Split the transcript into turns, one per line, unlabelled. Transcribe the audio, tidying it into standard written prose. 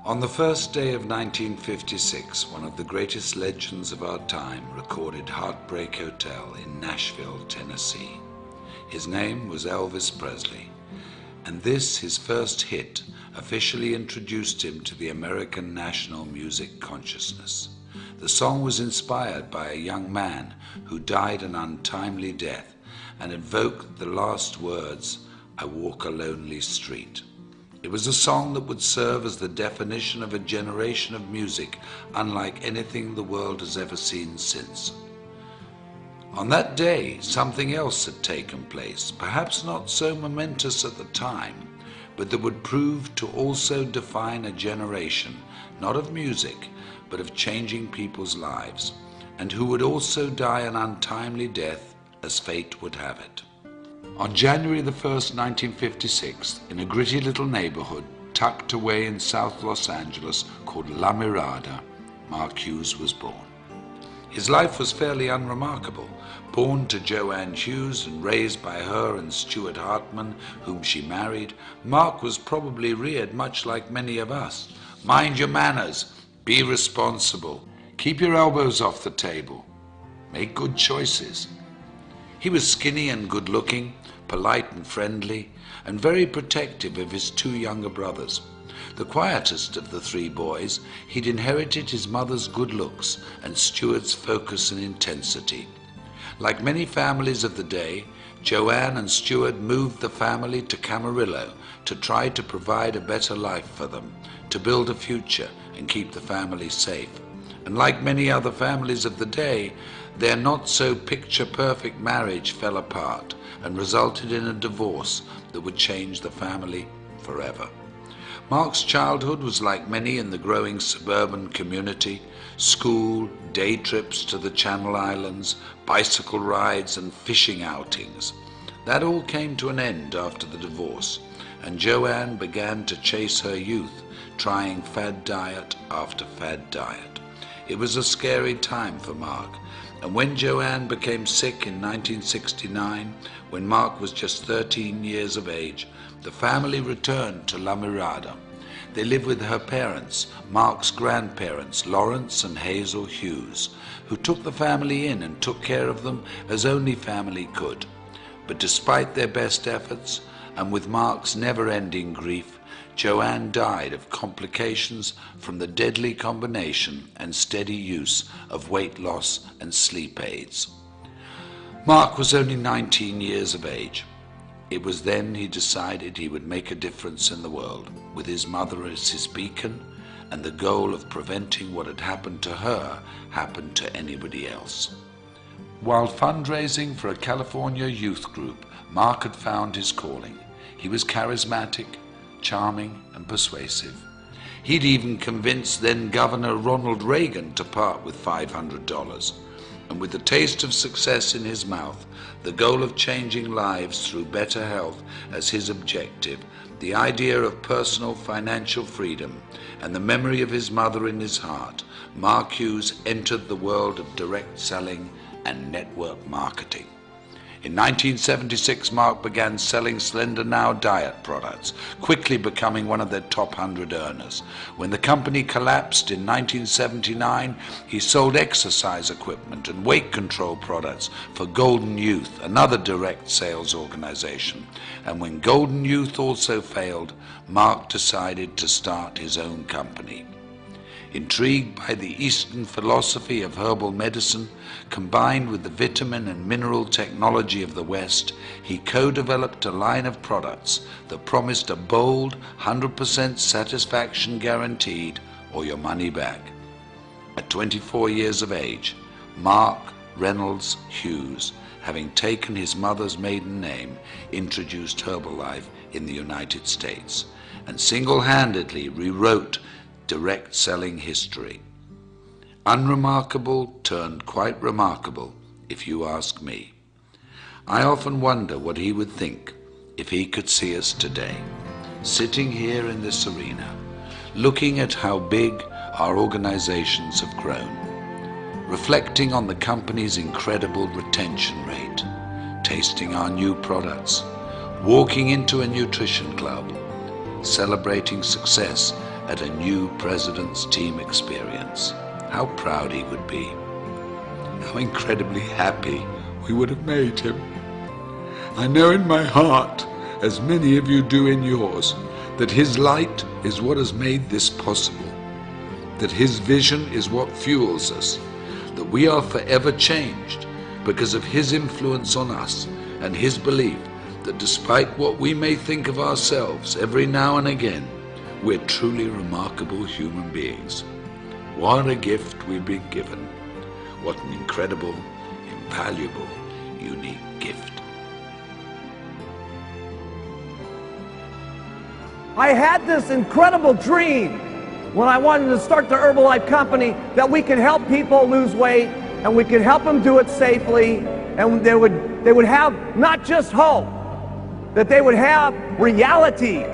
On the first day of 1956, one of the greatest legends of our time recorded Heartbreak Hotel in Nashville, Tennessee. His name was Elvis Presley, and this, his first hit, officially introduced him to the American national music consciousness. The song was inspired by a young man who died an untimely death and evoked the last words, "I walk a lonely street." It was a song that would serve as the definition of a generation of music unlike anything the world has ever seen since. On that day, something else had taken place, perhaps not so momentous at the time, but that would prove to also define a generation, not of music, but of changing people's lives, and who would also die an untimely death as fate would have it. On January the 1st, 1956, in a gritty little neighborhood tucked away in South Los Angeles called La Mirada, Mark Hughes was born. His life was fairly unremarkable. Born to Joanne Hughes and raised by her and Stuart Hartman, whom she married, Mark was probably reared much like many of us. Mind your manners, be responsible, keep your elbows off the table, make good choices. He was skinny and good-looking, polite and friendly, and very protective of his two younger brothers. The quietest of the three boys, he'd inherited his mother's good looks and Stuart's focus and intensity. Like many families of the day, Joanne and Stuart moved the family to Camarillo to try to provide a better life for them, to build a future and keep the family safe. And like many other families of the day, their not-so-picture-perfect marriage fell apart and resulted in a divorce that would change the family forever. Mark's childhood was like many in the growing suburban community: school, day trips to the Channel Islands, bicycle rides and fishing outings. That all came to an end after the divorce, and Joanne began to chase her youth, trying fad diet after fad diet. It was a scary time for Mark, and when Joanne became sick in 1969, when Mark was just 13 years of age, the family returned to La Mirada. They lived with her parents, Mark's grandparents, Lawrence and Hazel Hughes, who took the family in and took care of them as only family could. But despite their best efforts, and with Mark's never-ending grief, Joanne died of complications from the deadly combination and steady use of weight loss and sleep aids. Mark was only 19 years of age. It was then he decided he would make a difference in the world, with his mother as his beacon, and the goal of preventing what had happened to her happened to anybody else. While fundraising for a California youth group, Mark had found his calling. He was charismatic, charming and persuasive. He'd even convinced then Governor Ronald Reagan to part with $500. And with the taste of success in his mouth, the goal of changing lives through better health as his objective, the idea of personal financial freedom, and the memory of his mother in his heart, Mark Hughes entered the world of direct selling and network marketing. In 1976, Mark began selling Slender Now diet products, quickly becoming one of their top 100 earners. When the company collapsed in 1979, he sold exercise equipment and weight control products for Golden Youth, another direct sales organization. And when Golden Youth also failed, Mark decided to start his own company. Intrigued by the Eastern philosophy of herbal medicine, combined with the vitamin and mineral technology of the West, he co-developed a line of products that promised a bold 100% satisfaction guaranteed or your money back. At 24 years of age, Mark Reynolds Hughes, having taken his mother's maiden name, introduced Herbalife in the United States and single-handedly rewrote direct selling history. Unremarkable turned quite remarkable, if you ask me. I often wonder what he would think if he could see us today, sitting here in this arena, looking at how big our organizations have grown, reflecting on the company's incredible retention rate, tasting our new products, walking into a nutrition club, celebrating success at a new President's Team experience. How proud he would be. How incredibly happy we would have made him. I know in my heart, as many of you do in yours, that his light is what has made this possible, that his vision is what fuels us, that we are forever changed because of his influence on us and his belief that despite what we may think of ourselves every now and again, we're truly remarkable human beings. What a gift we've been given. What an incredible, invaluable, unique gift.
I had this incredible dream when I wanted to start the Herbalife company that we could help people lose weight and we could help them do it safely, and they would have not just hope, that they would have reality.